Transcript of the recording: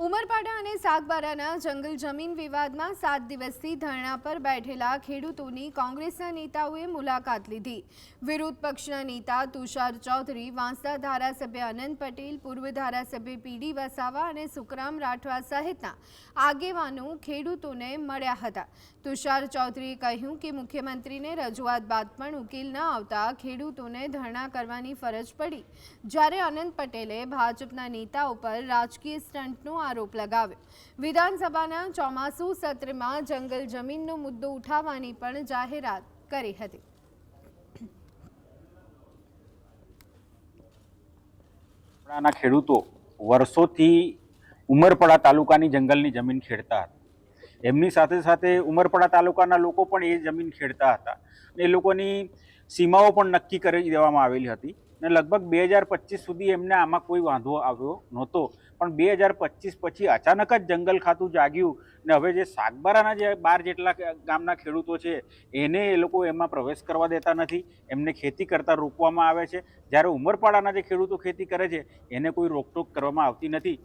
ઉમરપાડા અને સાગબારાના જંગલ જમીન વિવાદમાં 7 દિવસથી ધરણા પર બેઠેલા ખેડૂતોની કોંગ્રેસના નેતાઓએ મુલાકાત લીધી। વિરોધ પક્ષના નેતા તુષાર ચૌધરી, વાંસદા ધારાસભ્ય અનંત પટેલ, પૂર્વ ધારાસભ્ય પીડી વસાવા અને સુખરામ રાઠવા સહિતના આગેવાનો ખેડૂતોને મળ્યા હતા। તુષાર ચૌધરીએ કહ્યું કે મુખ્યમંત્રીને રજૂઆત બાદ પણ ઉકેલ ન આવતા ખેડૂતોને ધરણા કરવાની ફરજ પડી। જ્યારે અનંત પટેલે ભાજપના નેતાઓ પર રાજકીય સ્ટન્ટનો આરોપ लगाव्यो। विधानसभाના ચોમાસુ સત્રમાં જંગલ જમીનનો મુદ્દો ઉઠાવવાની પણ જાહેરાત કરી હતી। ખેડૂતો વર્ષોથી ઉમરપાડા તાલુકાની જંગલની જમીન ખેડતા હતા। એમની સાથે સાથે ઉમરપાડા તાલુકાના લોકો પણ એ જમીન ખેડતા હતા। એ લોકોની સીમાઓ પણ નક્કી કરી દેવામાં આવેલી હતી ને લગભગ 2025 સુધી એમને આમાં કોઈ વાંધો આવ્યો નહોતો। પણ 2025 પછી અચાનક જ જંગલ ખાતું જાગ્યું ને હવે જે સાગબારાના જે 12 જેટલા ગામના ખેડૂતો છે એને એ લોકો એમાં પ્રવેશ કરવા દેતા નથી, એમને ખેતી કરતા રોકવામાં આવે છે। જ્યારે ઉમરપાડાના જે ખેડૂતો ખેતી કરે છે એને કોઈ રોકટોક કરવામાં આવતી નથી।